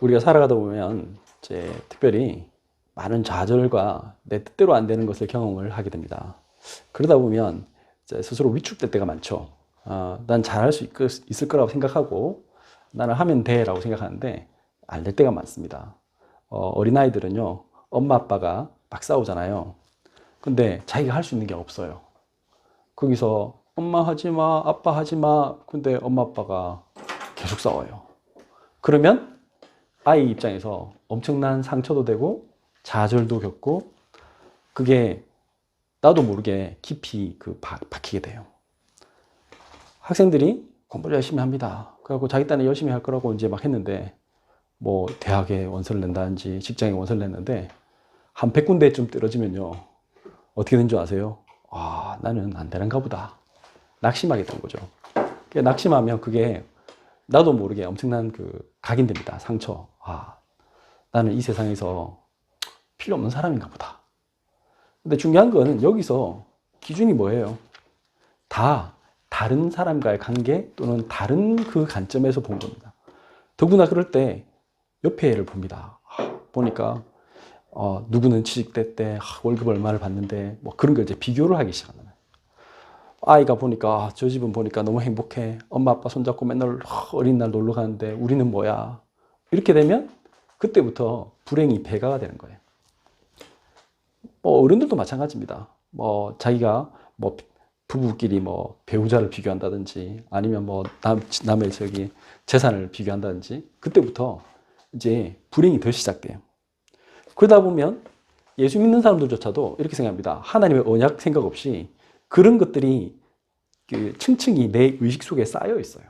우리가 살아가다 보면 이제 특별히 많은 좌절과 내 뜻대로 안 되는 것을 경험을 하게 됩니다. 그러다 보면 이제 스스로 위축될 때가 많죠. 난 잘할 수 있을 거라고 생각하고 나는 하면 돼라고 생각하는데 안 될 때가 많습니다. 어린아이들은요, 엄마 아빠가 막 싸우잖아요. 근데 자기가 할 수 있는 게 없어요. 거기서 엄마 하지 마, 아빠 하지 마. 근데 엄마 아빠가 계속 싸워요. 그러면 아이 입장에서 엄청난 상처도 되고 좌절도 겪고 그게 나도 모르게 깊이 박히게 돼요. 학생들이 공부를 열심히 합니다. 그래갖고 자기 딴에 열심히 할 거라고 이제 막 했는데 뭐 대학에 원서를 낸다든지 직장에 원서를 냈는데 한 100군데쯤 떨어지면요. 어떻게 된 줄 아세요? 아, 나는 안 되는가 보다. 낙심하게 된 거죠. 낙심하면 그게 나도 모르게 엄청난 각인됩니다. 상처. 아, 나는 이 세상에서 필요 없는 사람인가 보다. 근데 중요한 거는 여기서 기준이 뭐예요? 다 다른 사람과의 관계 또는 다른 그 관점에서 본 겁니다. 더구나 그럴 때 옆에 애를 봅니다. 보니까 누구는 취직대 때 월급 얼마를 받는데 뭐 그런 걸 이제 비교를 하기 시작하는 거예요. 아이가 보니까 저 집은 보니까 너무 행복해. 엄마 아빠 손잡고 맨날 어린 날 놀러 가는데 우리는 뭐야. 이렇게 되면 그때부터 불행이 배가가 되는 거예요. 뭐 어른들도 마찬가지입니다. 뭐 자기가 뭐 부부끼리 뭐 배우자를 비교한다든지 아니면 뭐 남의 재산을 비교한다든지 그때부터 이제 불행이 더 시작돼요. 그러다 보면 예수 믿는 사람들조차도 이렇게 생각합니다. 하나님의 언약 생각 없이 그런 것들이 층층이 내 의식 속에 쌓여 있어요.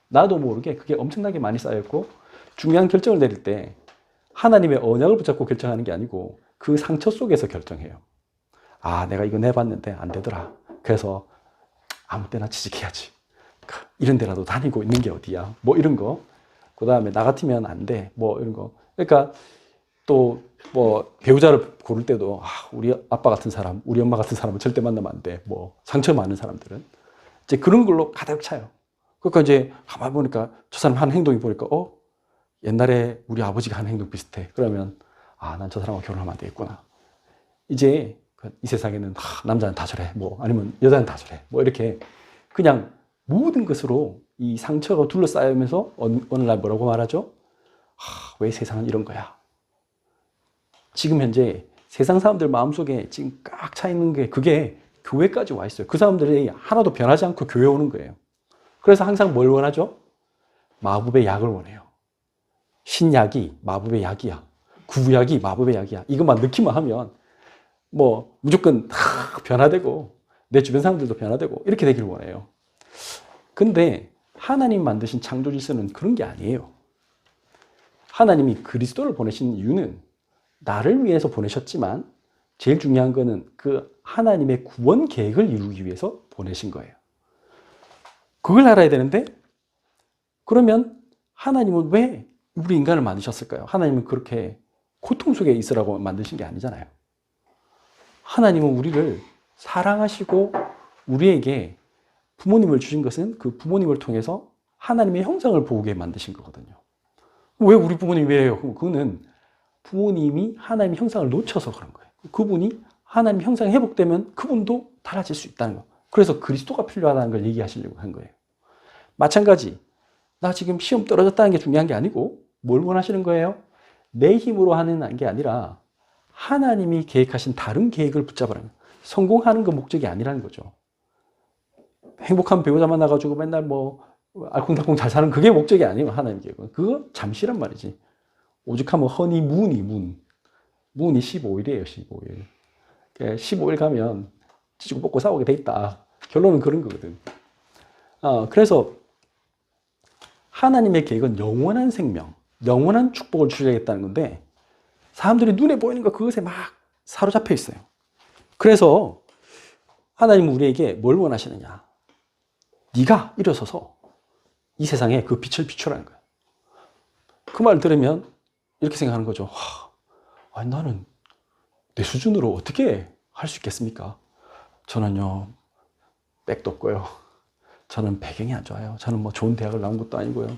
나도 모르게 그게 엄청나게 많이 쌓였고 중요한 결정을 내릴 때 하나님의 언약을 붙잡고 결정하는 게 아니고 그 상처 속에서 결정해요. 아, 내가 이거 내봤는데 안 되더라. 그래서 아무 때나 취직해야지. 이런 데라도 다니고 있는 게 어디야. 뭐 이런 거. 그 다음에 나 같으면 안 돼. 뭐 이런 거. 그러니까 또 뭐 배우자를 고를 때도 우리 아빠 같은 사람, 우리 엄마 같은 사람은 절대 만나면 안 돼. 뭐 상처 많은 사람들은 이제 그런 걸로 가득 차요. 그러니까 이제 가만히 보니까 저 사람 하는 행동이 보니까 옛날에 우리 아버지가 하는 행동 비슷해. 그러면 난 저 사람하고 결혼하면 안 되겠구나. 이제 이 세상에는 남자는 다 저래. 뭐 아니면 여자는 다 저래. 뭐 이렇게 그냥 모든 것으로 이 상처가 둘러싸이면서 어느 날 뭐라고 말하죠? 왜 세상은 이런 거야? 지금 현재 세상 사람들 마음속에 지금 꽉 차 있는 게 그게 교회까지 와 있어요. 그 사람들이 하나도 변하지 않고 교회 오는 거예요. 그래서 항상 뭘 원하죠? 마법의 약을 원해요. 신약이 마법의 약이야. 구약이 마법의 약이야. 이것만 넣기만 하면 뭐 무조건 변화되고 내 주변 사람들도 변화되고 이렇게 되기를 원해요. 근데 하나님 만드신 창조 질서는 그런 게 아니에요. 하나님이 그리스도를 보내신 이유는 나를 위해서 보내셨지만 제일 중요한 거는 그 하나님의 구원 계획을 이루기 위해서 보내신 거예요. 그걸 알아야 되는데 그러면 하나님은 왜 우리 인간을 만드셨을까요? 하나님은 그렇게 고통 속에 있으라고 만드신 게 아니잖아요. 하나님은 우리를 사랑하시고 우리에게 부모님을 주신 것은 그 부모님을 통해서 하나님의 형상을 보게 만드신 거거든요. 왜 우리 부모님이 왜요? 그거는 부모님이 하나님의 형상을 놓쳐서 그런 거예요. 그분이 하나님의 형상이 회복되면 그분도 달라질 수 있다는 거예요. 그래서 그리스도가 필요하다는 걸 얘기하시려고 한 거예요. 마찬가지, 나 지금 시험 떨어졌다는 게 중요한 게 아니고 뭘 원하시는 거예요? 내 힘으로 하는 게 아니라 하나님이 계획하신 다른 계획을 붙잡으라는 거예요. 성공하는 거 목적이 아니라는 거죠. 행복한 배우자 만나가지고 맨날 뭐 알콩달콩 잘 사는 그게 목적이 아니에요. 하나님 계획은. 그거 잠시란 말이지. 오죽하면 허니문이 문이 15일이에요. 15일. 15일 가면 찢고 뽑고 싸우게 돼 있다. 결론은 그런 거거든. 그래서 하나님의 계획은 영원한 생명, 영원한 축복을 주셔야겠다는 건데 사람들이 눈에 보이는 거 그것에 막 사로잡혀 있어요. 그래서 하나님은 우리에게 뭘 원하시느냐? 네가 일어서서 이 세상에 그 빛을 비추라는 거예요. 그 말 들으면 이렇게 생각하는 거죠. 아니, 나는 내 수준으로 어떻게 할 수 있겠습니까? 저는요, 백도 없고요. 저는 배경이 안 좋아요. 저는 뭐 좋은 대학을 나온 것도 아니고요.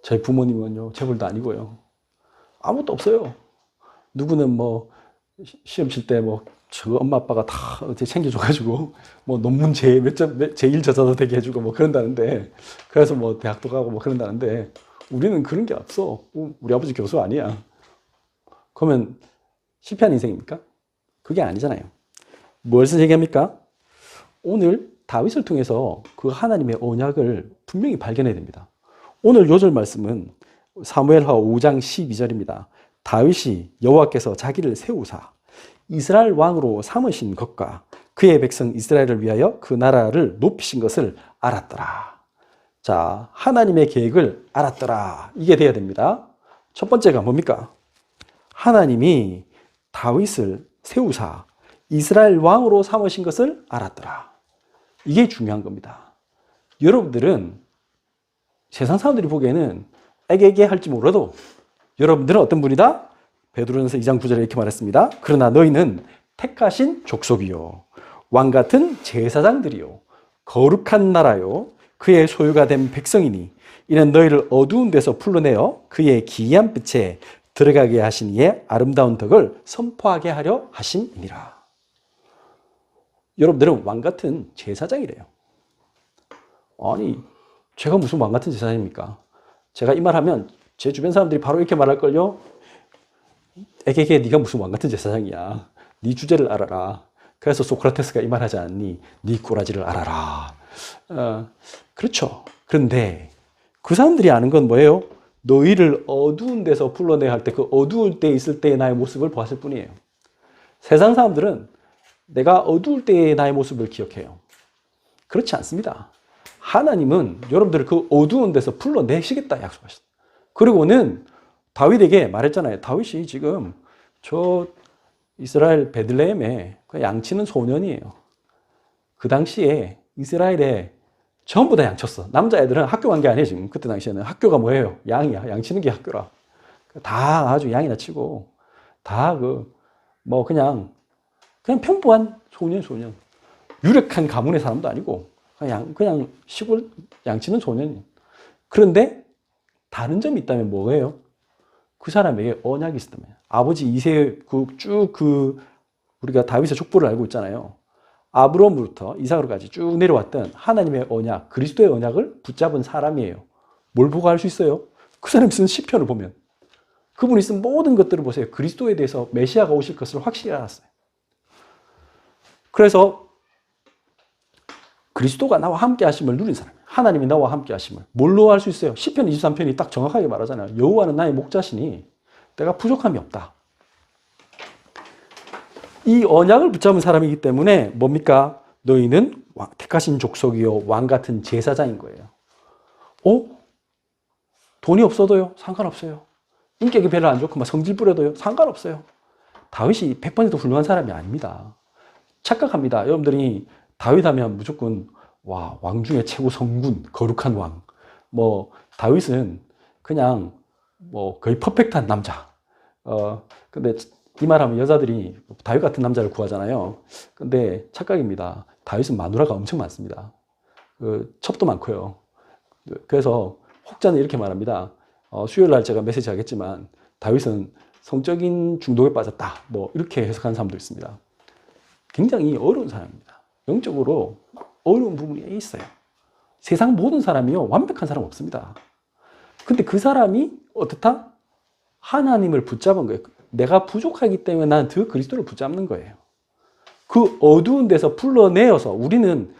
저희 부모님은요, 재벌도 아니고요. 아무것도 없어요. 누구는 뭐, 시험 칠 때 뭐, 저 엄마 아빠가 다 어떻게 챙겨줘가지고, 뭐, 논문 제1 저자도 되게 해주고 뭐 그런다는데, 그래서 뭐, 대학도 가고 뭐 그런다는데, 우리는 그런 게 없어. 우리 아버지 교수 아니야. 그러면 실패한 인생입니까? 그게 아니잖아요. 무엇을 얘기합니까? 오늘 다윗을 통해서 그 하나님의 언약을 분명히 발견해야 됩니다. 오늘 요절 말씀은 사무엘하 5장 12절입니다. 다윗이 여호와께서 자기를 세우사 이스라엘 왕으로 삼으신 것과 그의 백성 이스라엘을 위하여 그 나라를 높이신 것을 알았더라. 자, 하나님의 계획을 알았더라. 이게 돼야 됩니다. 첫 번째가 뭡니까? 하나님이 다윗을 세우사 이스라엘 왕으로 삼으신 것을 알았더라. 이게 중요한 겁니다. 여러분들은 세상 사람들이 보기에는 애게게 할지 몰라도 여러분들은 어떤 분이다? 베드로전서 2장 9절에 이렇게 말했습니다. 그러나 너희는 택하신 족속이요 왕 같은 제사장들이요 거룩한 나라요 그의 소유가 된 백성이니 이는 너희를 어두운 데서 풀러내어 그의 기이한 빛에 들어가게 하신 이의 아름다운 덕을 선포하게 하려 하심이니라. 여러분들은 왕 같은 제사장이래요. 아니, 제가 무슨 왕 같은 제사장입니까? 제가 이 말하면 제 주변 사람들이 바로 이렇게 말할걸요. 에게게 네가 무슨 왕 같은 제사장이야. 네 주제를 알아라. 그래서 소크라테스가 이 말하지 않니? 네 꼬라지를 알아라. 그렇죠. 그런데 그 사람들이 아는 건 뭐예요? 너희를 어두운 데서 불러내야 할 때 그 어두울 때 있을 때의 나의 모습을 보았을 뿐이에요. 세상 사람들은 내가 어두울 때의 나의 모습을 기억해요. 그렇지 않습니다. 하나님은 여러분들을 그 어두운 데서 불러내시겠다 약속하셨어요. 그리고는 다윗에게 말했잖아요. 다윗이 지금 저 이스라엘 베들레헴에 양치는 소년이에요. 그 당시에 이스라엘에 전부 다 양쳤어. 남자애들은 학교 간 게 아니에요. 지금 그때 당시에는 학교가 뭐예요? 양이야. 양치는 게 학교라. 다 아주 양이나 치고 다 뭐 그냥 평범한 소년. 유력한 가문의 사람도 아니고 그냥 시골 양치는 소년이에요. 그런데 다른 점이 있다면 뭐예요? 그 사람에게 언약이 있었다면 아버지 이세 우리가 다윗의 족보를 알고 있잖아요. 아브라함으로부터 이삭으로까지 쭉 내려왔던 하나님의 언약, 그리스도의 언약을 붙잡은 사람이에요. 뭘 보고 알 수 있어요? 그 사람이 쓴 시편을 보면 그분이 쓴 모든 것들을 보세요. 그리스도에 대해서 메시아가 오실 것을 확실히 알았어요. 그래서 그리스도가 나와 함께 하심을 누린 사람이에요. 하나님이 나와 함께 하심을 뭘로 알 수 있어요? 시편 23편이 딱 정확하게 말하잖아요. 여호와는 나의 목자시니 내가 부족함이 없다. 이 언약을 붙잡은 사람이기 때문에 뭡니까? 너희는 택하신 족속이요 왕 같은 제사장인 거예요. 돈이 없어도요? 상관없어요. 인격이 별로 안 좋고 성질 부려도요? 상관없어요. 다윗이 100번에도 훌륭한 사람이 아닙니다. 착각합니다. 여러분들이 다윗 하면 무조건 왕 중에 최고 성군, 거룩한 왕. 다윗은 그냥 거의 퍼펙트한 남자. 근데 이 말하면 여자들이 다윗 같은 남자를 구하잖아요. 근데 착각입니다. 다윗은 마누라가 엄청 많습니다. 첩도 많고요. 그래서 혹자는 이렇게 말합니다. 수요일 날 제가 메시지 하겠지만 다윗은 성적인 중독에 빠졌다. 이렇게 해석하는 사람도 있습니다. 굉장히 어려운 사람입니다. 영적으로 어려운 부분이 있어요. 세상 모든 사람이요 완벽한 사람 없습니다. 근데 그 사람이 어떻다? 하나님을 붙잡은 거예요. 내가 부족하기 때문에 나는 더 그리스도를 붙잡는 거예요. 그 어두운 데서 불러내어서 우리는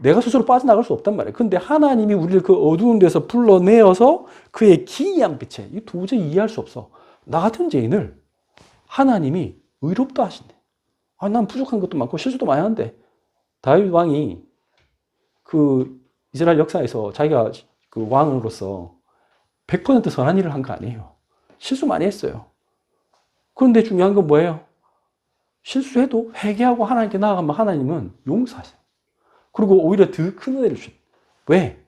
내가 스스로 빠져나갈 수 없단 말이에요. 근데 하나님이 우리를 그 어두운 데서 불러내어서 그의 기이한 빛에 도저히 이해할 수 없어. 나 같은 죄인을 하나님이 의롭다 하신대. 난 부족한 것도 많고 실수도 많이 하는데 다윗 왕이 그 이스라엘 역사에서 자기가 그 왕으로서 100% 선한 일을 한 거 아니에요. 실수 많이 했어요. 그런데 중요한 건 뭐예요? 실수해도 회개하고 하나님께 나아가면 하나님은 용서하세요. 그리고 오히려 더 큰 은혜를 주세요. 왜?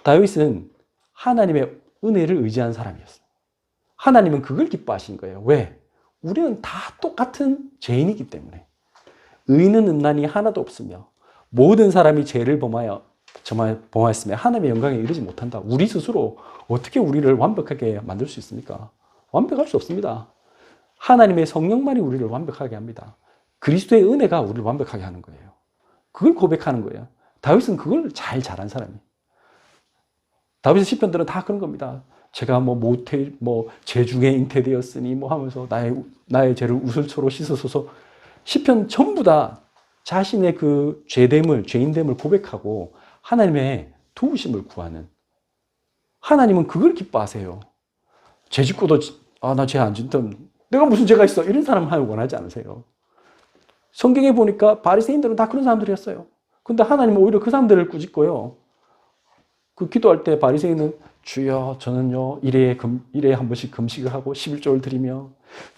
다윗은 하나님의 은혜를 의지한 사람이었어요. 하나님은 그걸 기뻐하신 거예요. 왜? 우리는 다 똑같은 죄인이기 때문에 의인은 음란이 하나도 없으며 모든 사람이 죄를 범하여 정말 봉화했음에 하나님의 영광에 이르지 못한다. 우리 스스로 어떻게 우리를 완벽하게 만들 수 있습니까? 완벽할 수 없습니다. 하나님의 성령만이 우리를 완벽하게 합니다. 그리스도의 은혜가 우리를 완벽하게 하는 거예요. 그걸 고백하는 거예요. 다윗은 그걸 잘한 사람이에요. 다윗의 시편들은 다 그런 겁니다. 제가 죄중에 잉태되었으니 하면서 나의 죄를 우슬초로 씻으소서. 시편 전부 다 자신의 그 죄인됨을 고백하고 하나님의 도우심을 구하는. 하나님은 그걸 기뻐하세요. 죄 짓고도 나 죄 안 짓다. 내가 무슨 죄가 있어? 이런 사람 하길 원하지 않으세요. 성경에 보니까 바리새인들은 다 그런 사람들이었어요. 근데 하나님은 오히려 그 사람들을 꾸짖고요. 그 기도할 때 바리새인은 주여 저는요 일에 한 번씩 금식을 하고 11조를 드리며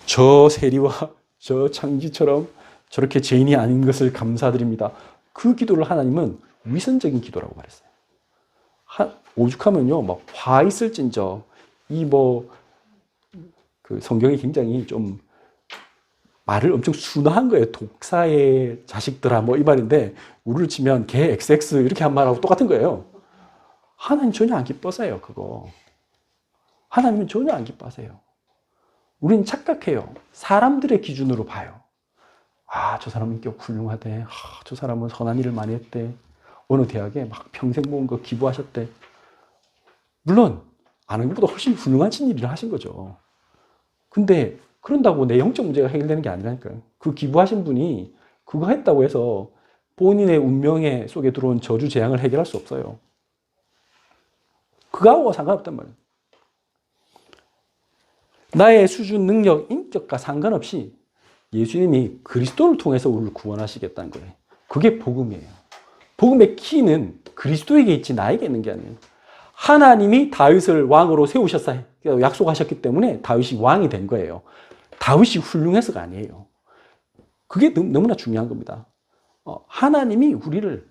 저 세리와 저 창기처럼 저렇게 죄인이 아닌 것을 감사드립니다. 그 기도를 하나님은 위선적인 기도라고 말했어요. 오죽하면요 화 있을진저 그 성경이 굉장히 좀 말을 엄청 순화한 거예요. 독사의 자식들아 이 말인데 우리를 치면 개 XX 이렇게 한 말하고 똑같은 거예요. 하나님 전혀 안 기뻐하세요. 그거. 하나님은 전혀 안 기뻐하세요. 우리는 착각해요. 사람들의 기준으로 봐요. 저 사람 인격 훌륭하대. 저 사람은 선한 일을 많이 했대. 어느 대학에 막 평생 모은 거 기부하셨대. 물론 아는 것보다 훨씬 훌륭한 일을 하신 거죠. 근데 그런다고 내 영적 문제가 해결되는 게 아니라니까요. 그 기부하신 분이 그거 했다고 해서 본인의 운명에 속에 들어온 저주 재앙을 해결할 수 없어요. 그거하고 상관없단 말이에요. 나의 수준, 능력, 인격과 상관없이 예수님이 그리스도를 통해서 우리를 구원하시겠다는 거예요. 그게 복음이에요. 복음의 키는 그리스도에게 있지 나에게 있는 게 아니에요. 하나님이 다윗을 왕으로 세우셨다 약속하셨기 때문에 다윗이 왕이 된 거예요. 다윗이 훌륭해서가 아니에요. 그게 너무나 중요한 겁니다. 하나님이 우리를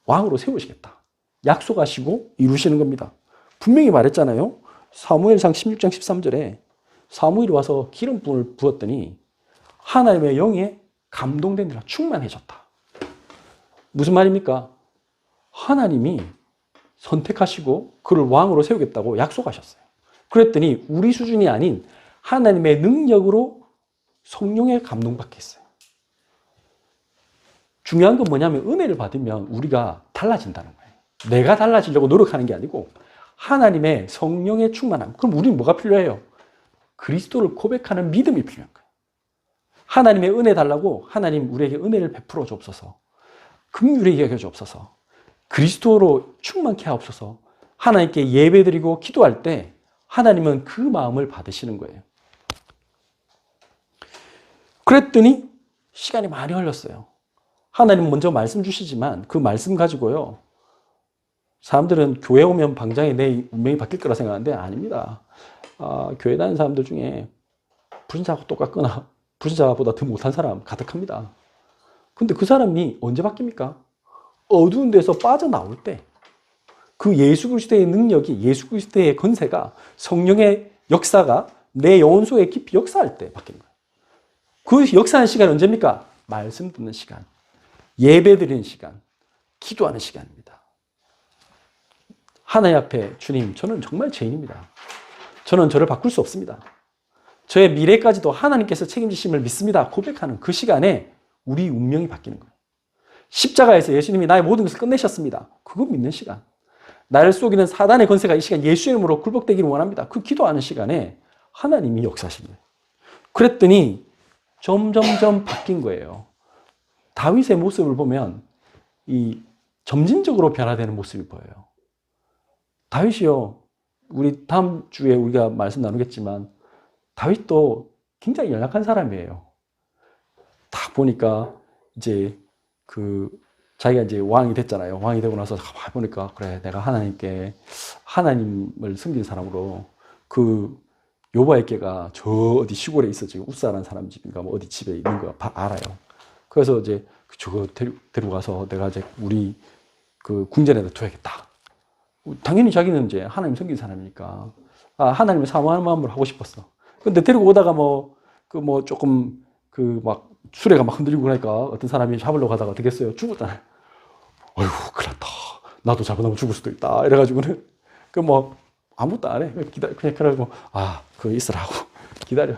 왕으로 세우시겠다. 약속하시고 이루시는 겁니다. 분명히 말했잖아요. 사무엘상 16장 13절에 사무엘이 와서 기름분을 부었더니 하나님의 영에 감동되느라 충만해졌다. 무슨 말입니까? 하나님이 선택하시고 그를 왕으로 세우겠다고 약속하셨어요. 그랬더니 우리 수준이 아닌 하나님의 능력으로 성령에 감동받게 했어요. 중요한 건 뭐냐면 은혜를 받으면 우리가 달라진다는 거예요. 내가 달라지려고 노력하는 게 아니고 하나님의 성령의 충만함. 그럼 우리는 뭐가 필요해요? 그리스도를 고백하는 믿음이 필요한 거예요. 하나님의 은혜 달라고 하나님 우리에게 은혜를 베풀어 주옵소서. 긍휼히 여겨 주옵소서. 그리스도로 충만케 하옵소서. 하나님께 예배드리고 기도할 때 하나님은 그 마음을 받으시는 거예요. 그랬더니 시간이 많이 흘렀어요. 하나님은 먼저 말씀 주시지만 그 말씀 가지고요. 사람들은 교회 오면 방장에 내 운명이 바뀔 거라 생각하는데 아닙니다. 교회 다니는 사람들 중에 불신자하고 똑같거나 불신자보다 더 못한 사람 가득합니다. 근데 그 사람이 언제 바뀝니까? 어두운 데서 빠져나올 때 그 예수 그리스도의 능력이 예수 그리스도의 권세가 성령의 역사가 내 영혼 속에 깊이 역사할 때 바뀌는 거예요. 그 역사하는 시간이 언제입니까? 말씀 듣는 시간, 예배 드리는 시간, 기도하는 시간입니다. 하나님 앞에 주님, 저는 정말 죄인입니다. 저는 저를 바꿀 수 없습니다. 저의 미래까지도 하나님께서 책임지심을 믿습니다. 고백하는 그 시간에 우리 운명이 바뀌는 거예요. 십자가에서 예수님이 나의 모든 것을 끝내셨습니다. 그거 믿는 시간. 나를 속이는 사단의 권세가 이 시간 예수의 이름으로 굴복되기를 원합니다. 그 기도하는 시간에 하나님이 역사하신 거예요. 그랬더니 점점점 바뀐 거예요. 다윗의 모습을 보면 이 점진적으로 변화되는 모습이 보여요. 다윗이요. 우리 다음 주에 우리가 말씀 나누겠지만 다윗도 굉장히 연약한 사람이에요. 딱 보니까 이제 자기가 이제 왕이 됐잖아요. 왕이 되고 나서 보니까 그래 내가 하나님을 섬긴 사람으로 그 요바에게가 저 어디 시골에 있어 지금 우사라는 사람 집인가 어디 집에 있는 거 알아요. 그래서 이제 저거 데리고 가서 내가 이제 우리 그 궁전에다 둬야겠다. 당연히 자기는 이제 하나님 섬긴 사람이니까 하나님을 사모하는 마음으로 하고 싶었어. 근데 데리고 오다가 조금 막 수레가 막 흔들리고 그러니까 어떤 사람이 잡으려고 하다가 어떻게 했어요? 죽었잖아요. 어휴, 큰일 났다. 나도 잘못하면 죽을 수도 있다. 이래가지고는 그 뭐 아무것도 안 해. 그냥 그러고 그 있으라고 기다려.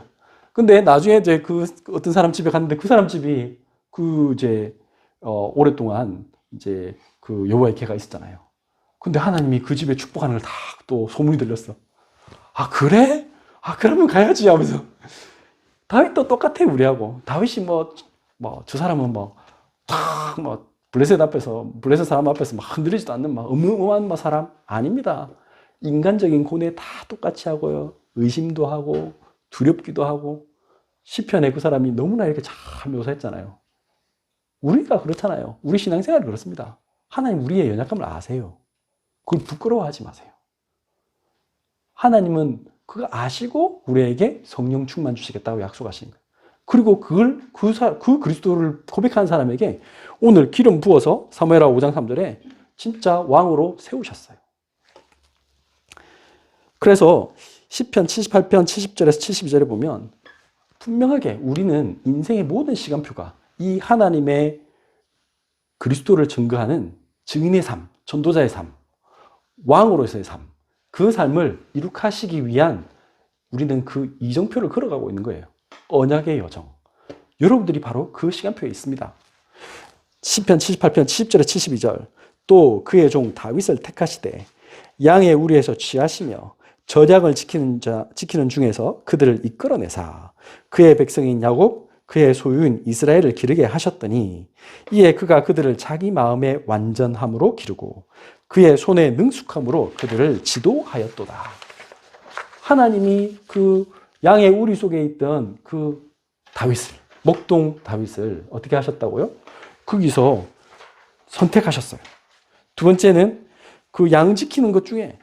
근데 나중에 이제 그 어떤 사람 집에 갔는데 그 사람 집이 그 이제 오랫동안 이제 그 여호와의 개가 있었잖아요. 근데 하나님이 그 집에 축복하는 걸 다 또 소문이 들렸어. 그래? 그러면 가야지 하면서. 다윗도 똑같아 우리하고. 다윗이 저 사람은 블레셋 사람 앞에서 막 흔들리지도 않는 막 어마어마한 사람 아닙니다. 인간적인 고뇌 다 똑같이 하고요. 의심도 하고 두렵기도 하고. 시편에 그 사람이 너무나 이렇게 잘 묘사했잖아요. 우리가 그렇잖아요. 우리 신앙생활이 그렇습니다. 하나님 우리의 연약함을 아세요. 그걸 부끄러워하지 마세요. 하나님은 그거 아시고 우리에게 성령 충만 주시겠다고 약속하신 거예요. 그리고 그 그리스도를 고백한 사람에게 오늘 기름 부어서 사무엘하 5장 3절에 진짜 왕으로 세우셨어요. 그래서 시편 78편 70절에서 72절에 보면 분명하게 우리는 인생의 모든 시간표가 이 하나님의 그리스도를 증거하는 증인의 삶, 전도자의 삶, 왕으로서의 삶, 그 삶을 이룩하시기 위한 우리는 그 이정표를 걸어가고 있는 거예요. 언약의 여정. 여러분들이 바로 그 시간표에 있습니다. 시편 78편 70절에 72절 또 그의 종 다윗을 택하시되 양의 우리에서 취하시며 저작을 지키는 중에서 그들을 이끌어내사 그의 백성인 야곱 그의 소유인 이스라엘을 기르게 하셨더니 이에 그가 그들을 자기 마음의 완전함으로 기르고 그의 손의 능숙함으로 그들을 지도하였도다. 하나님이 그 양의 우리 속에 있던 그 다윗을, 목동 다윗을 어떻게 하셨다고요? 거기서 선택하셨어요. 두 번째는 그 양 지키는 것 중에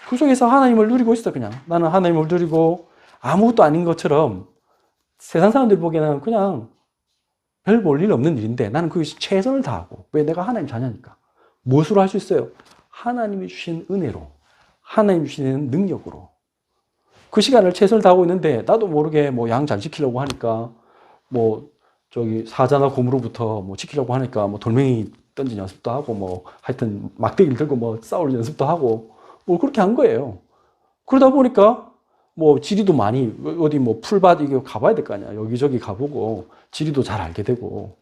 그 속에서 하나님을 누리고 있어. 그냥 나는 하나님을 누리고 아무것도 아닌 것처럼 세상 사람들 보기에는 그냥 별 볼 일 없는 일인데 나는 거기서 최선을 다하고. 왜? 내가 하나님 자녀니까. 무엇으로 할 수 있어요? 하나님이 주신 은혜로, 하나님이 주시는 능력으로 그 시간을 최선을 다하고 있는데 나도 모르게 양 잘 지키려고 하니까 사자나 곰으로부터 지키려고 하니까 돌멩이 던진 연습도 하고 하여튼 막대기를 들고 싸울 연습도 하고 그렇게 한 거예요. 그러다 보니까 지리도 많이 어디 풀밭 이거 가봐야 될 거 아니야. 여기저기 가보고 지리도 잘 알게 되고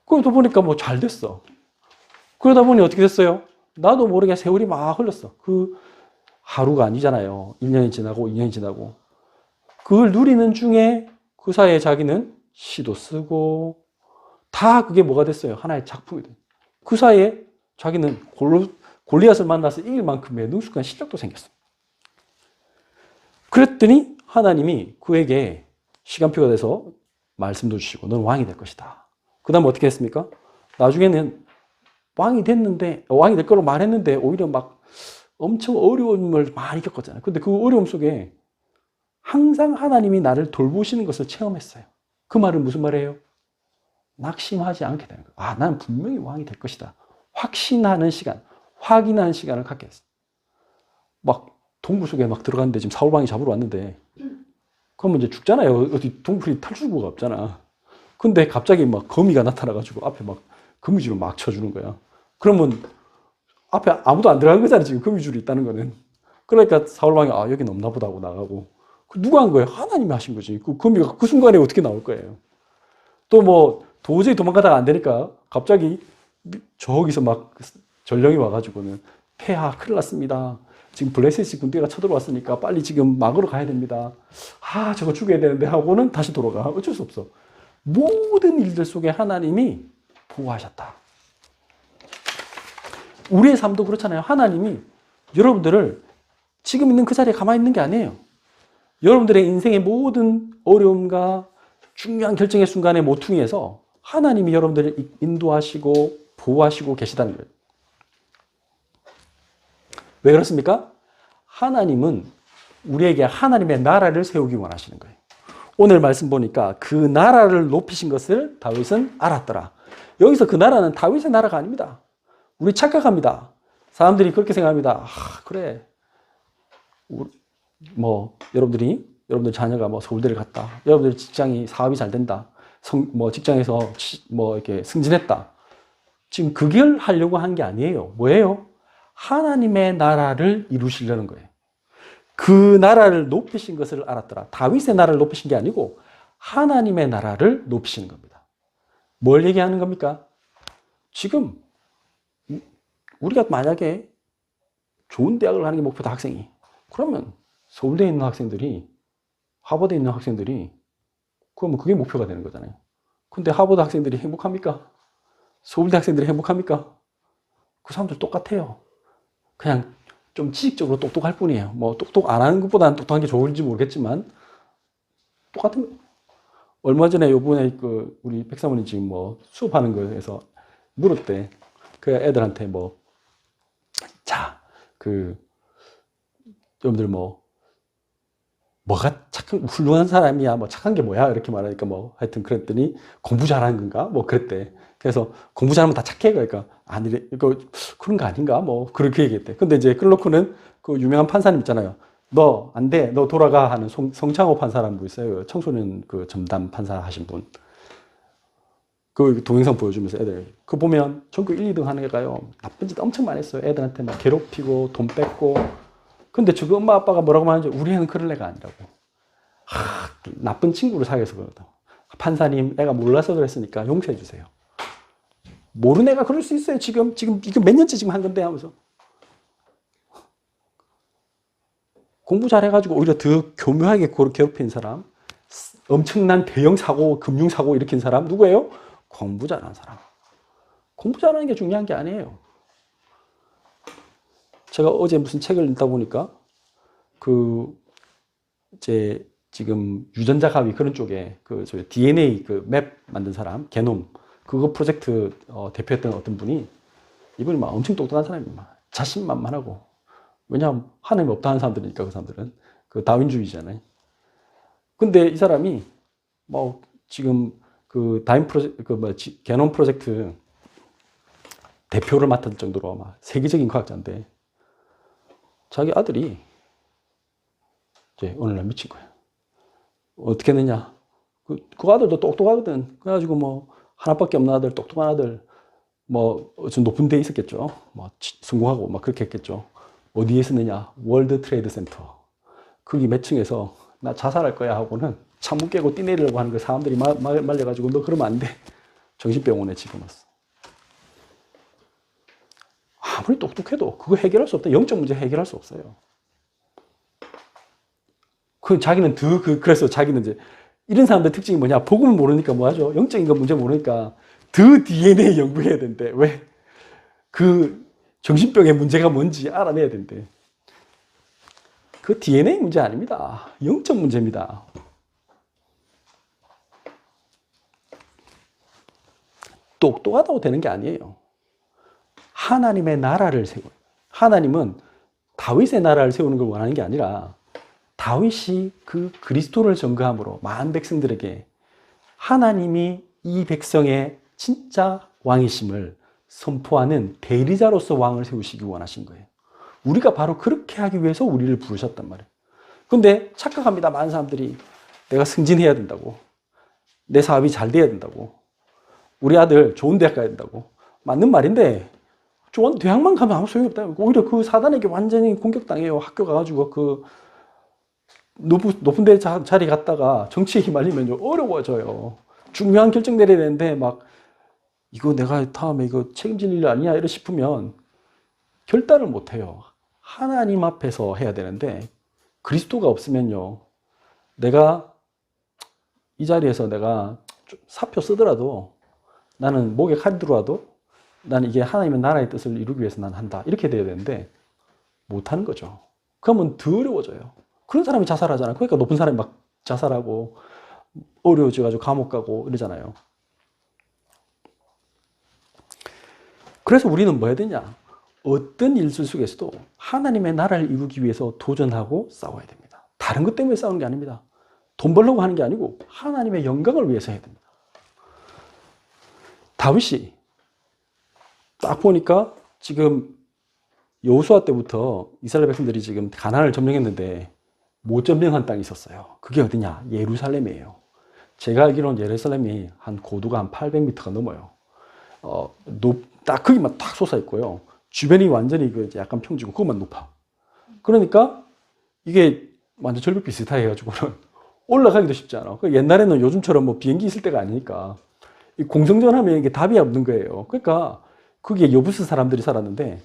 그러다 보니까 잘 됐어. 그러다 보니 어떻게 됐어요? 나도 모르게 세월이 막 흘렀어. 그 하루가 아니잖아요. 1년이 지나고 2년이 지나고 그걸 누리는 중에 그 사이에 자기는 시도 쓰고 다 그게 뭐가 됐어요? 하나의 작품이 돼. 그 사이에 자기는 골리앗을 만나서 이길 만큼의 능숙한 실력도 생겼어요. 그랬더니 하나님이 그에게 시간표가 돼서 말씀도 주시고 넌 왕이 될 것이다. 그 다음 어떻게 했습니까? 나중에는 왕이 될 거로 말했는데 오히려 엄청 어려움을 많이 겪었잖아요. 근데 그 어려움 속에 항상 하나님이 나를 돌보시는 것을 체험했어요. 그 말은 무슨 말이에요? 낙심하지 않게 되는 거예요. 나는 분명히 왕이 될 것이다. 확신하는 시간, 확인하는 시간을 갖게 했어요. 동굴 속에 들어갔는데 지금 사울왕이 잡으러 왔는데 그러면 이제 죽잖아요. 어디 동굴이 탈출구가 없잖아. 근데 갑자기 거미가 나타나가지고 앞에 거미줄을 쳐주는 거야. 그러면 앞에 아무도 안 들어간 거잖아요. 지금 거미줄이 있다는 거는. 그러니까 사울왕이 여기는 없나 보다 하고 나가고. 누가 한 거예요? 하나님이 하신 거지. 그 거미가 그 순간에 어떻게 나올 거예요? 또 도저히 도망가다가 안 되니까 갑자기 저기서 전령이 와가지고는 폐하 큰일 났습니다. 지금 블레셋이 군대가 쳐들어왔으니까 빨리 지금 막으러 가야 됩니다. 저거 죽여야 되는데 하고는 다시 돌아가. 어쩔 수 없어. 모든 일들 속에 하나님이 보호하셨다. 우리의 삶도 그렇잖아요. 하나님이 여러분들을 지금 있는 그 자리에 가만히 있는 게 아니에요. 여러분들의 인생의 모든 어려움과 중요한 결정의 순간의 모퉁이에서 하나님이 여러분들을 인도하시고 보호하시고 계시다는 거예요. 왜 그렇습니까? 하나님은 우리에게 하나님의 나라를 세우기 원하시는 거예요. 오늘 말씀 보니까 그 나라를 높이신 것을 다윗은 알았더라. 여기서 그 나라는 다윗의 나라가 아닙니다. 우리 착각합니다. 사람들이 그렇게 생각합니다. 그래. 여러분들 자녀가 서울대를 갔다. 여러분들 직장이 사업이 잘 된다. 직장에서 이렇게 승진했다. 지금 그걸 하려고 한 게 아니에요. 뭐예요? 하나님의 나라를 이루시려는 거예요. 그 나라를 높이신 것을 알았더라. 다윗의 나라를 높이신 게 아니고 하나님의 나라를 높이시는 겁니다. 뭘 얘기하는 겁니까? 지금 우리가 만약에 좋은 대학을 가는 게 목표다, 학생이. 그러면 서울대에 있는 학생들이, 하버드에 있는 학생들이, 그러면 그게 목표가 되는 거잖아요. 근데 하버드 학생들이 행복합니까? 서울대 학생들이 행복합니까? 그 사람들 똑같아요. 그냥 좀 지식적으로 똑똑할 뿐이에요. 뭐 똑똑 안 하는 것보다는 똑똑한 게 좋을지 모르겠지만 똑같은 거예요. 얼마 전에 요번에 그 우리 백사모님 지금 뭐 수업하는 거에서 물었대. 그 애들한테 뭐, 자, 여러분들 뭐가 훌륭한 사람이야, 뭐 착한 게 뭐야? 이렇게 말하니까 뭐 하여튼 그랬더니 공부 잘하는 건가? 뭐 그랬대. 그래서 공부 잘하면 다 착해? 그러니까 아니래. 그런 거 아닌가? 뭐 그렇게 얘기했대. 근데 이제 그놓고는 그 유명한 판사님 있잖아요. 너 안 돼. 너 돌아가 하는 성창호 판사라는 분 있어요. 청소년 그 전담 판사 하신 분. 그 동영상 보여주면서 애들. 그거 보면 전국 1, 2등 하는 애가요. 나쁜 짓 엄청 많이 했어요. 애들한테 막 괴롭히고 돈 뺏고. 근데 저그 엄마 아빠가 뭐라고 하는지 우리 애는 그럴 애가 아니라고. 나쁜 친구를 사귀어서 그러다. 판사님, 애가 몰라서 그랬으니까 용서해 주세요. 모르는 애가 그럴 수 있어요. 지금 이거 몇 년째 지금 한 건데 하면서. 공부 잘해가지고 오히려 더 교묘하게 괴롭힌 사람, 엄청난 대형 사고, 금융 사고 일으킨 사람 누구예요? 공부 잘하는 사람. 공부 잘하는 게 중요한 게 아니에요. 제가 어제 무슨 책을 읽다 보니까 이제 지금 유전자 가위 그런 쪽에 DNA 맵 만든 사람, 게놈 그거 프로젝트 대표했던 어떤 분이, 이분이 막 엄청 똑똑한 사람이에요. 자신만만하고. 왜냐하면 하나님이 없다 하는 사람들이니까. 그 사람들은 그 다윈주의잖아요. 근데 이 사람이 뭐 지금 그 다윈 프로젝트, 게놈 프로젝트 대표를 맡을 정도로 막 세계적인 과학자인데, 자기 아들이 이제 어느 날 미친 거야. 어떻게 했느냐? 그 아들도 똑똑하거든. 그래가지고 뭐 하나밖에 없는 아들, 똑똑한 아들, 뭐 좀 높은 데에 있었겠죠. 뭐 성공하고 막 그렇게 했겠죠. 어디에 있었느냐? 월드 트레이드 센터. 거기 몇 층에서 나 자살할 거야 하고는 창문 깨고 뛰내리려고 하는 거 사람들이 말려가지고 너 그러면 안 돼. 정신병원에 집어넣었어. 아무리 똑똑해도 그거 해결할 수 없다. 영적 문제 해결할 수 없어요. 자기는 그래서 자기는 이제 이런 사람들 특징이 뭐냐? 복음을 모르니까 뭐 하죠? 영적인 거 문제 모르니까 더 DNA 연구해야 된대. 왜? 그 정신병의 문제가 뭔지 알아내야 된대. 그 DNA 문제 아닙니다. 영적 문제입니다. 똑똑하다고 되는 게 아니에요. 하나님의 나라를 세워요. 하나님은 다윗의 나라를 세우는 걸 원하는 게 아니라 다윗이 그 그리스도를 전거함으로 많은 백성들에게 하나님이 이 백성의 진짜 왕이심을 선포하는 대리자로서 왕을 세우시기 원하신 거예요. 우리가 바로 그렇게 하기 위해서 우리를 부르셨단 말이에요. 근데 착각합니다. 많은 사람들이 내가 승진해야 된다고, 내 사업이 잘 돼야 된다고, 우리 아들 좋은 대학 가야 된다고. 맞는 말인데 좋은 대학만 가면 아무 소용이 없다. 오히려 그 사단에게 완전히 공격당해요. 학교 가가지고 그 높은 데 자리 갔다가 정치에 휘말리면 어려워져요. 중요한 결정 내려야 되는데 막 이거 내가 다음에 이거 책임질 일 아니야 이러 싶으면 결단을 못 해요. 하나님 앞에서 해야 되는데 그리스도가 없으면요, 내가 이 자리에서 내가 사표 쓰더라도, 나는 목에 칼이 들어와도 나는 이게 하나님의 나라의 뜻을 이루기 위해서 난 한다 이렇게 돼야 되는데 못하는 거죠. 그러면 더 어려워져요. 그런 사람이 자살하잖아요. 그러니까 높은 사람이 막 자살하고 어려워져가지고 감옥 가고 이러잖아요. 그래서 우리는 뭐 해야 되냐? 어떤 일들 속에서도 하나님의 나라를 이루기 위해서 도전하고 싸워야 됩니다. 다른 것 때문에 싸우는 게 아닙니다. 돈 벌려고 하는 게 아니고 하나님의 영광을 위해서 해야 됩니다. 다윗이 딱 보니까 지금 여호수아 때부터 이스라엘 백성들이 지금 가나안을 점령했는데 못 점령한 땅이 있었어요. 그게 어디냐? 예루살렘이에요. 제가 알기로는 예루살렘이 고도가 한 800m가 넘어요. 딱 거기만 딱 솟아 있고요. 주변이 완전히 그 약간 평지고 그것만 높아. 그러니까 이게 완전 절벽 비슷하게 해가지고는 올라가기도 쉽지 않아. 옛날에는 요즘처럼 뭐 비행기 있을 때가 아니니까 이 공성전하면 이게 답이 없는 거예요. 그러니까 거기에 여부스 사람들이 살았는데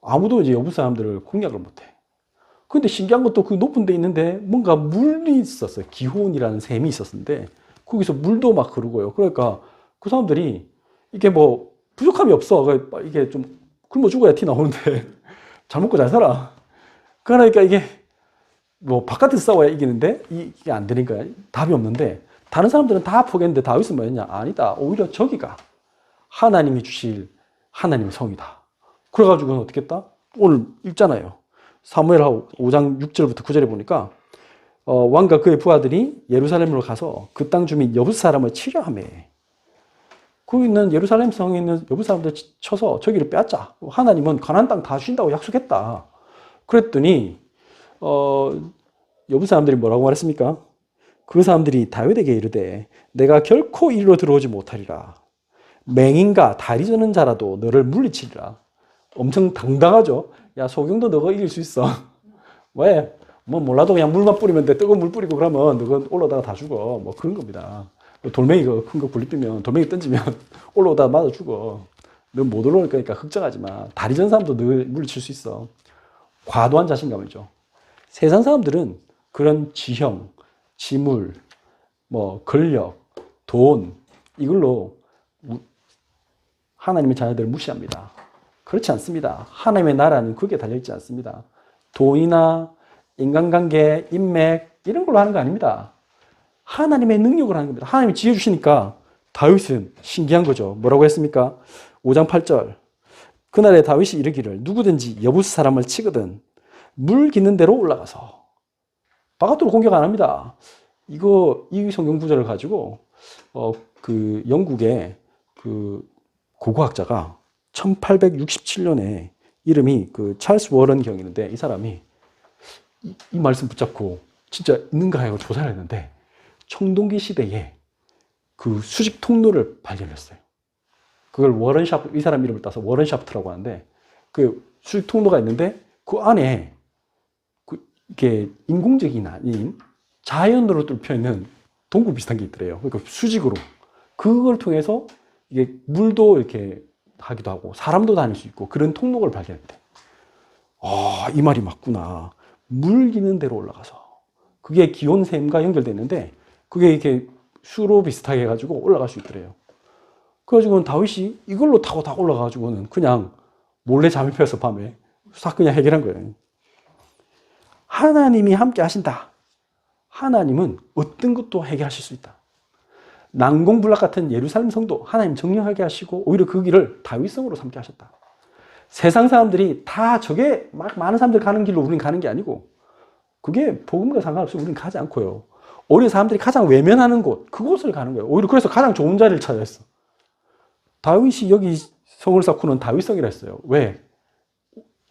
아무도 이제 여부스 사람들을 공략을 못해. 근데 신기한 것도 그 높은 데 있는데 뭔가 물이 있었어요. 기혼이라는 샘이 있었는데 거기서 물도 막 흐르고요. 그러니까 그 사람들이 이게 뭐 부족함이 없어. 이게 좀 굶어 죽어야 티 나오는데 잘 먹고 잘 살아. 그러니까 이게 뭐 바깥에서 싸워야 이기는데 이게 안 되니까 답이 없는데 다른 사람들은 다 포기했는데 다윗은 뭐였냐? 아니다. 오히려 저기가 하나님이 주실 하나님의 성이다. 그래가지고는 어떻게 했다? 오늘 읽잖아요. 사무엘하 5장 6절부터 9절에 보니까 왕과 그의 부하들이 예루살렘으로 가서 그 땅 주민 여부 사람을 치려하며 거기 있는 예루살렘 성에 있는 여부 사람들 쳐서 저기를 빼앗자. 하나님은 가나안 땅 다 주신다고 약속했다. 그랬더니 여부 사람들이 뭐라고 말했습니까? 그 사람들이 다윗에게 이르되 내가 결코 이리로 들어오지 못하리라. 맹인과 다리 저는 자라도 너를 물리치리라. 엄청 당당하죠. 야, 소경도 너가 이길 수 있어. 왜? 뭐 몰라도 그냥 물만 뿌리면 돼. 뜨거운 물 뿌리고 그러면 너가 올라오다가 다 죽어. 뭐 그런 겁니다. 돌멩이 큰 거 굴리면 돌멩이 던지면 올라오다가 맞아 죽어. 너 못 올라올 거니까 걱정하지 마. 다리 전 사람도 너 물리칠 수 있어. 과도한 자신감이죠. 세상 사람들은 그런 지형, 지물, 뭐 권력, 돈 이걸로 하나님의 자녀들을 무시합니다. 그렇지 않습니다. 하나님의 나라는 그게 달려있지 않습니다. 돈이나 인간관계, 인맥 이런 걸로 하는 거 아닙니다. 하나님의 능력을 하는 겁니다. 하나님이 지혜 주시니까 다윗은 신기한 거죠. 뭐라고 했습니까? 5장 8절 그날에 다윗이 이르기를 누구든지 여부스 사람을 치거든 물 기는 데로 올라가서 바깥으로 공격 안 합니다. 이 성경 구절을 가지고 그 영국의 그 고고학자가 1867년에 이름이 그 찰스 워런 경이는데 이 사람이 이 말씀 붙잡고 진짜 있는가 하고 조사를 했는데 청동기 시대에 그 수직 통로를 발견했어요. 그걸 워런 샤프트, 이 사람 이름을 따서 워런 샤프트라고 하는데 그 수직 통로가 있는데 그 안에 이게 인공적이 아닌 자연으로 뚫혀 있는 동굴 비슷한 게 있더래요. 그러니까 수직으로 그걸 통해서 이게 물도 이렇게 하기도 하고 사람도 다닐 수 있고 그런 통로를 발견했대. 아, 이 말이 맞구나. 물 기는 데로 올라가서 그게 기온샘과 연결되어 있는데 그게 이렇게 수로 비슷하게 해가지고 올라갈 수 있더래요. 그래가지고는 다윗이 이걸로 타고 다 올라가가지고는 그냥 몰래 잠입해서 밤에 싹 그냥 해결한 거예요. 하나님이 함께 하신다. 하나님은 어떤 것도 해결하실 수 있다. 난공불락 같은 예루살렘 성도 하나님 정령하게 하시고 오히려 그 길을 다윗성으로 삼게 하셨다. 세상 사람들이 다 저게 막 많은 사람들 가는 길로 우리는 가는 게 아니고 그게 복음과 상관없이 우리는 가지 않고요. 오히려 사람들이 가장 외면하는 곳 그곳을 가는 거예요. 오히려 그래서 가장 좋은 자리를 찾아했어. 다윗이 여기 성을 쌓고는 다윗성이라 했어요. 왜?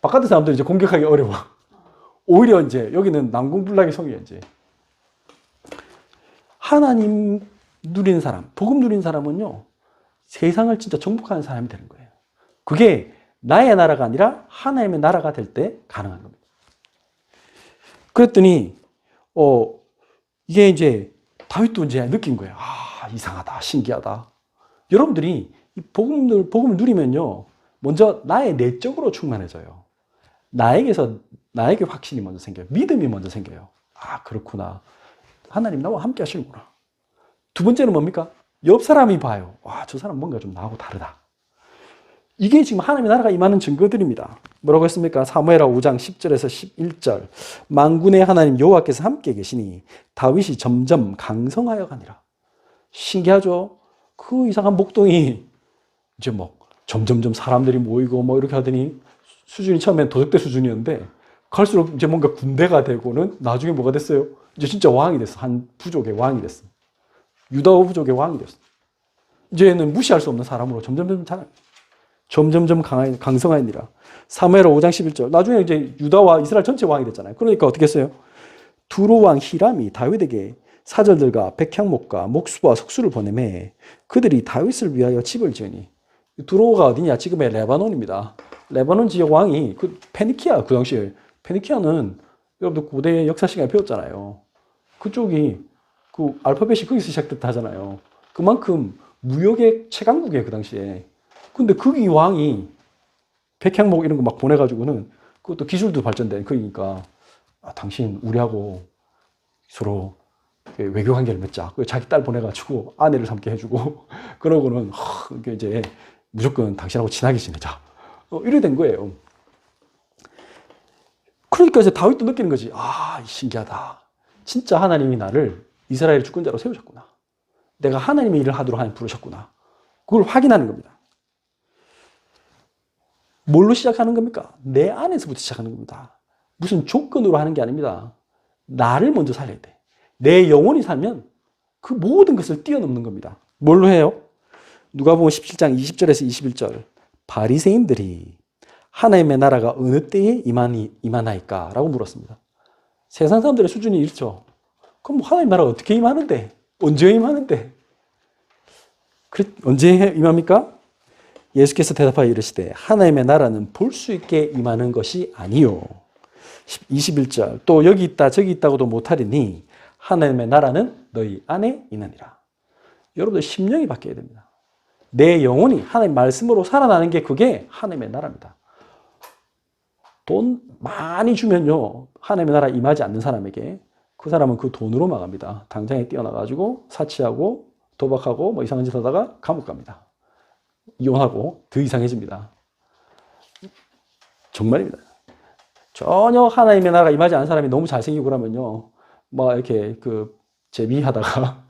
바깥의 사람들이 이제 공격하기 어려워. 오히려 이제 여기는 난공불락의 성이에요. 이제 하나님 누리는 사람, 복음 누리는 사람은요, 세상을 진짜 정복하는 사람이 되는 거예요. 그게 나의 나라가 아니라 하나님의 나라가 될 때 가능한 겁니다. 그랬더니, 이게 이제 다윗도 이제 느낀 거예요. 아, 이상하다, 신기하다. 여러분들이 이 복음을 누리면요, 먼저 나의 내적으로 충만해져요. 나에게 확신이 먼저 생겨요. 믿음이 먼저 생겨요. 아, 그렇구나. 하나님 나와 함께 하시는구나. 두 번째는 뭡니까? 옆 사람이 봐요. 와, 저 사람 뭔가 좀 나하고 다르다. 이게 지금 하나님의 나라가 임하는 증거들입니다. 뭐라고 했습니까? 사무엘하 5장 10절에서 11절. 만군의 하나님 여호와께서 함께 계시니 다윗이 점점 강성하여 가니라. 신기하죠? 그 이상한 목동이 이제 뭐 점점점 사람들이 모이고 뭐 이렇게 하더니 수준이 처음엔 도적대 수준이었는데 갈수록 이제 뭔가 군대가 되고는 나중에 뭐가 됐어요? 이제 진짜 왕이 됐어. 한 부족의 왕이 됐어. 유다 부족의 왕이 됐어. 이제는 무시할 수 없는 사람으로 점점점 강성하니라. 사무엘하 5장 11절. 나중에 이제 유다와 이스라엘 전체 왕이 됐잖아요. 그러니까 어떻게 했어요? 두로 왕 히람이 다윗에게 사절들과 백향목과 목수와 석수를 보내매 그들이 다윗을 위하여 집을 지으니 두로가 어디냐? 지금의 레바논입니다. 레바논 지역 왕이 그 페니키아 그 당시에 페니키아는 여러분들 고대 역사 시간에 배웠잖아요. 그쪽이 그 알파벳이 거기서 시작됐다 하잖아요. 그만큼 무역의 최강국이에요 그 당시에. 근데 거기 왕이 백향목 이런 거 막 보내가지고는 그것도 기술도 발전된 거기니까 당신 우리하고 서로 외교 관계를 맺자. 자기 딸 보내가지고 아내를 삼게 해주고 그러고는 이제 무조건 당신하고 친하게 지내자. 이래 된 거예요. 그러니까 이제 다윗도 느끼는 거지. 신기하다. 진짜 하나님이 나를 이스라엘 주권자로 세우셨구나. 내가 하나님의 일을 하도록 하나님 부르셨구나. 그걸 확인하는 겁니다. 뭘로 시작하는 겁니까? 내 안에서부터 시작하는 겁니다. 무슨 조건으로 하는 게 아닙니다. 나를 먼저 살려야 돼. 내 영혼이 살면 그 모든 것을 뛰어넘는 겁니다. 뭘로 해요? 누가복음 17장 20절에서 21절. 바리새인들이 하나님의 나라가 어느 때에 임하나이까? 라고 물었습니다. 세상 사람들의 수준이 이렇죠. 그럼 하나님 나라가 어떻게 임하는데? 언제 임하는데? 언제 임합니까? 예수께서 대답하여 이르시되 하나님의 나라는 볼 수 있게 임하는 것이 아니요. 21절. 또 여기 있다 저기 있다고도 못하리니 하나님의 나라는 너희 안에 있느니라. 여러분들 심령이 바뀌어야 됩니다. 내 영혼이 하나님 말씀으로 살아나는 게 그게 하나님의 나라입니다. 돈 많이 주면요 하나님의 나라 임하지 않는 사람에게 그 사람은 그 돈으로 망합니다. 당장에 뛰어나가지고 사치하고 도박하고 뭐 이상한 짓 하다가 감옥 갑니다. 이혼하고 더 이상해집니다. 정말입니다. 전혀 하나님의 나라가 임하지 않은 사람이 너무 잘생기고 그러면요 막 이렇게 그 제비하다가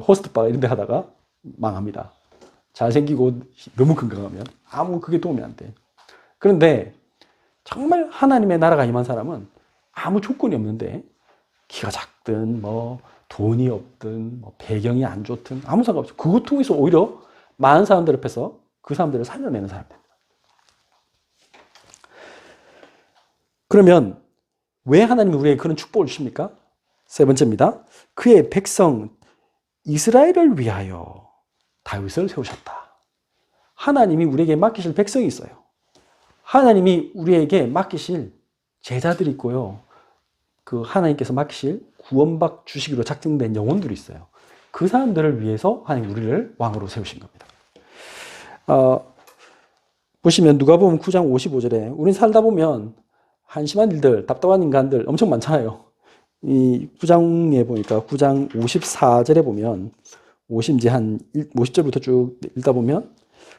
호스트바 이런 데 하다가 망합니다. 잘생기고 너무 건강하면 그게 도움이 안 돼. 그런데 정말 하나님의 나라가 임한 사람은 아무 조건이 없는데 키가 작든 뭐 돈이 없든 뭐 배경이 안 좋든 아무 상관없어. 그것 통해서 오히려 많은 사람들 앞에서 그 사람들을 살려내는 사람입니다. 그러면 왜 하나님이 우리에게 그런 축복을 주십니까? 세 번째입니다. 그의 백성 이스라엘을 위하여 다윗을 세우셨다. 하나님이 우리에게 맡기실 백성이 있어요. 하나님이 우리에게 맡기실 제자들이 있고요. 그 하나님께서 맡기실 구원받 주시기로 작정된 영혼들이 있어요. 그 사람들을 위해서 하나님 우리를 왕으로 세우신 겁니다. 보시면 누가복음 9장 55절에 우린 살다 보면 한심한 일들, 답답한 인간들 엄청 많잖아요. 이 9장에 보니까 9장 54절에 보면 50절부터 쭉 읽다 보면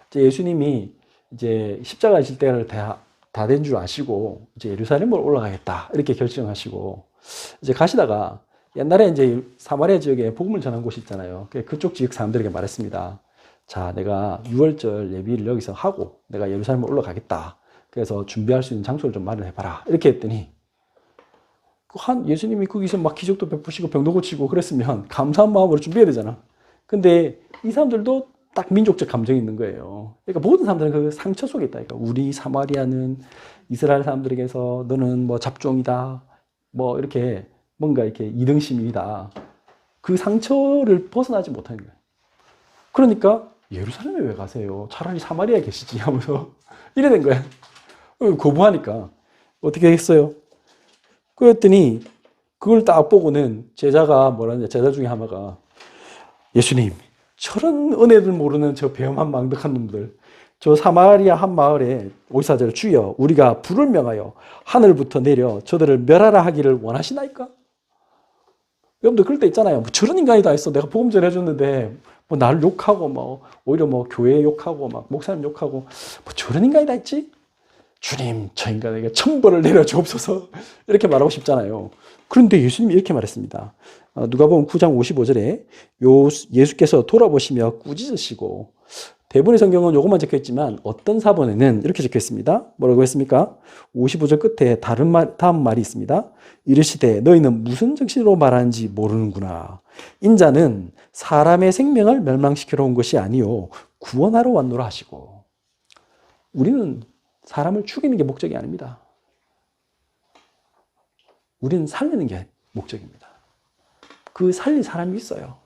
이제 예수님이 이제 십자가 질 때를 다 된 줄 아시고 이제 예루살렘으로 올라가겠다 이렇게 결정하시고 이제 가시다가 옛날에 이제 사마리아 지역에 복음을 전한 곳이 있잖아요. 그쪽 지역 사람들에게 말했습니다. 자, 내가 6월절 예비를 여기서 하고 내가 예루살렘으로 올라가겠다. 그래서 준비할 수 있는 장소를 좀 마련해봐라. 이렇게 했더니 예수님이 거기서 막 기적도 베푸시고 병도 고치고 그랬으면 감사한 마음으로 준비해야 되잖아. 근데 이 사람들도 딱 민족적 감정이 있는 거예요. 그러니까 모든 사람들은 그 상처 속에 있다. 그러니까 우리 사마리아는 이스라엘 사람들에게서 너는 뭐 잡종이다. 뭐 이렇게 뭔가 이렇게 이등심이다. 그 상처를 벗어나지 못하는 거예요. 그러니까 예루살렘에 왜 가세요? 차라리 사마리아에 계시지 하면서 이래 된 거야. 거부하니까 어떻게 했어요? 그랬더니 그걸 딱 보고는 제자가 뭐라냐, 제자 중에 하나가 예수님, 저런 은혜를 모르는 저 배엄한 망덕한 놈들, 저 사마리아 한 마을에 54절 주여 우리가 불을 명하여 하늘부터 내려 저들을 멸하라 하기를 원하시나이까? 여러분들 그럴 때 있잖아요. 뭐 저런 인간이 다 있어. 내가 복음 전해줬는데 뭐 나를 욕하고 뭐 오히려 뭐 교회 욕하고 막 목사님 욕하고 뭐 저런 인간이 다 있지? 주님, 저 인간에게 천벌을 내려주옵소서 이렇게 말하고 싶잖아요. 그런데 예수님이 이렇게 말했습니다. 누가복음 9장 55절에 예수께서 돌아보시며 꾸짖으시고, 대부분의 성경은 요것만 적혀있지만 어떤 사본에는 이렇게 적혀있습니다. 뭐라고 했습니까? 55절 끝에 다음 말이 있습니다. 이르시되 너희는 무슨 정신으로 말하는지 모르는구나. 인자는 사람의 생명을 멸망시키러 온 것이 아니요 구원하러 왔노라 하시고. 우리는 사람을 죽이는 게 목적이 아닙니다. 우리는 살리는 게 목적입니다. 그 살릴 사람이 있어요.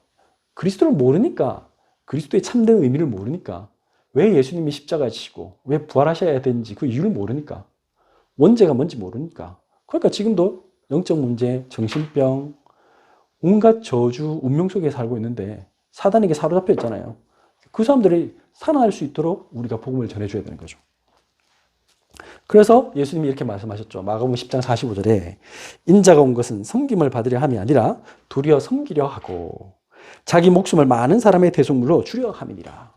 그리스도를 모르니까, 그리스도의 참된 의미를 모르니까 왜 예수님이 십자가에 지시고 왜 부활하셔야 되는지 그 이유를 모르니까. 원죄가 뭔지 모르니까. 그러니까 지금도 영적 문제, 정신병, 온갖 저주, 운명 속에 살고 있는데 사단에게 사로잡혀 있잖아요. 그 사람들이 살아날 수 있도록 우리가 복음을 전해줘야 되는 거죠. 그래서 예수님이 이렇게 말씀하셨죠. 마가복음 10장 45절에 인자가 온 것은 섬김을 받으려 함이 아니라 도리어 섬기려 하고 자기 목숨을 많은 사람의 대속물로 주려 함이니라.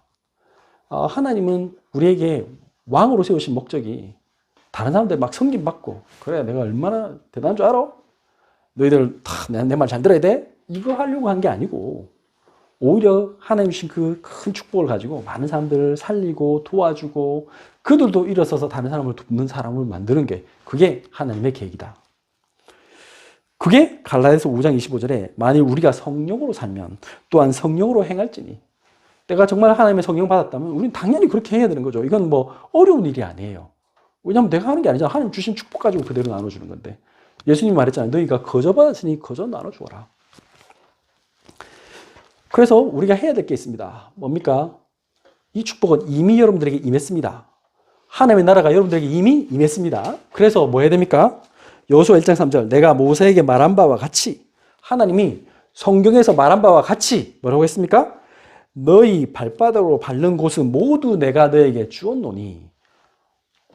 하나님은 우리에게 왕으로 세우신 목적이 다른 사람들 막 섬김받고 그래 내가 얼마나 대단한 줄 알아? 너희들 다 내 말 잘 들어야 돼? 이거 하려고 한 게 아니고 오히려 하나님 주신 그 큰 축복을 가지고 많은 사람들을 살리고 도와주고 그들도 일어서서 다른 사람을 돕는 사람을 만드는 게 그게 하나님의 계획이다. 그게 갈라디아서 5장 25절에 만일 우리가 성령으로 살면 또한 성령으로 행할지니 내가 정말 하나님의 성령 받았다면 우리는 당연히 그렇게 해야 되는 거죠. 이건 뭐 어려운 일이 아니에요. 왜냐하면 내가 하는 게 아니잖아. 하나님 주신 축복 가지고 그대로 나눠주는 건데 예수님이 말했잖아요. 너희가 거저 받았으니 거저 나눠주어라. 그래서 우리가 해야 될 게 있습니다. 뭡니까? 이 축복은 이미 여러분들에게 임했습니다. 하나님의 나라가 여러분들에게 이미 임했습니다. 그래서 뭐 해야 됩니까? 여호수아 1장 3절 내가 모세에게 말한 바와 같이 하나님이 성경에서 말한 바와 같이 뭐라고 했습니까? 너희 발바닥으로 밟는 곳은 모두 내가 너에게 주었노니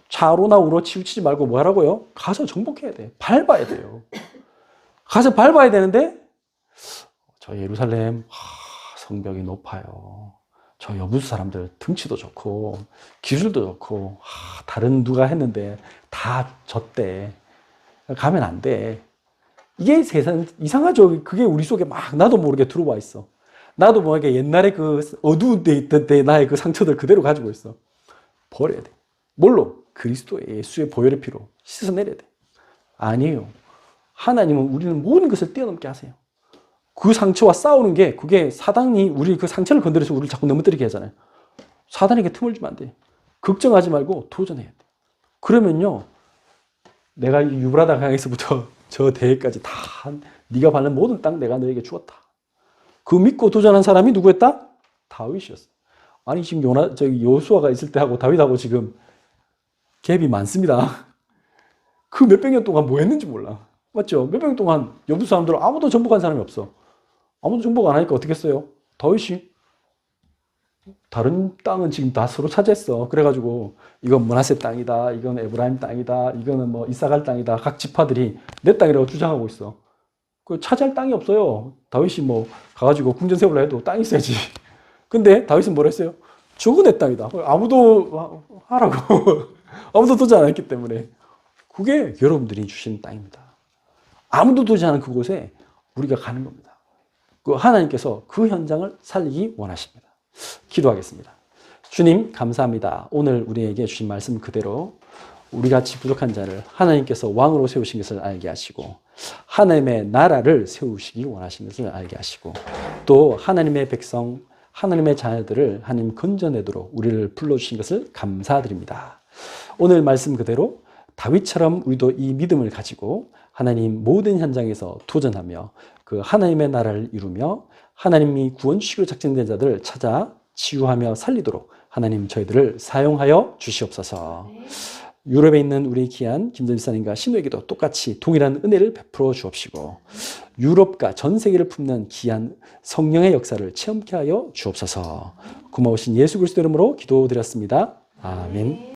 좌로나 우로 치우치지 말고 뭐 하라고요? 가서 정복해야 돼. 밟아야 돼요. 가서 밟아야 되는데 저 예루살렘 성벽이 높아요. 저 여부수 사람들 등치도 좋고 기술도 좋고 다른 누가 했는데 다 졌대. 가면 안 돼. 이게 세상 이상하죠. 그게 우리 속에 막 나도 모르게 들어와 있어. 나도 모르게 옛날에 그 어두운 데 있던 때 나의 그 상처들 그대로 가지고 있어. 버려야 돼. 뭘로? 그리스도의 예수의 보혈의 피로 씻어내려야 돼. 아니에요. 하나님은 우리는 모든 것을 뛰어넘게 하세요. 그 상처와 싸우는 게 그게 사단이 우리 그 상처를 건드려서 우리를 자꾸 넘어뜨리게 하잖아요. 사단에게 틈을 주면 안 돼. 걱정하지 말고 도전해야 돼. 그러면요. 내가 유브라다 강에서부터 저 대회까지 다 네가 밟는 모든 땅 내가 너에게 주었다. 그 믿고 도전한 사람이 누구였다? 다윗이었어. 아니 지금 여호수아가 있을 때하고 다윗하고 지금 갭이 많습니다. 그 몇백 년 동안 뭐 했는지 몰라. 맞죠? 몇백 년 동안 여부 사람들은 아무도 정복한 사람이 없어. 아무도 정복 안 하니까 어떻게 했어요? 다윗이 다른 땅은 지금 다 서로 차지했어. 그래가지고 이건 므낫세 땅이다. 이건 에브라임 땅이다. 이거는 뭐 이사갈 땅이다. 각 지파들이 내 땅이라고 주장하고 있어. 그 차지할 땅이 없어요. 다윗이 뭐 가가지고 궁전 세우려 해도 땅이 있어야지. 근데 다윗은 뭐라 했어요? 저거 내 땅이다. 아무도 하라고. 아무도 도전 안 했기 때문에. 그게 여러분들이 주신 땅입니다. 아무도 도전 않은 그곳에 우리가 가는 겁니다. 그 하나님께서 그 현장을 살리기 원하십니다. 기도하겠습니다. 주님 감사합니다. 오늘 우리에게 주신 말씀 그대로 우리같이 부족한 자를 하나님께서 왕으로 세우신 것을 알게 하시고 하나님의 나라를 세우시기 원하시는 것을 알게 하시고 또 하나님의 백성, 하나님의 자녀들을 하나님 건져내도록 우리를 불러주신 것을 감사드립니다. 오늘 말씀 그대로 다윗처럼 우리도 이 믿음을 가지고 하나님 모든 현장에서 도전하며 그 하나님의 나라를 이루며 하나님이 구원 주시기로 작정된 자들을 찾아 치유하며 살리도록 하나님 저희들을 사용하여 주시옵소서. 유럽에 있는 우리 귀한 김전 집사님과 신우에게도 똑같이 동일한 은혜를 베풀어 주옵시고 유럽과 전 세계를 품는 귀한 성령의 역사를 체험케 하여 주옵소서. 고마우신 예수 그리스도 이름으로 기도드렸습니다. 아멘.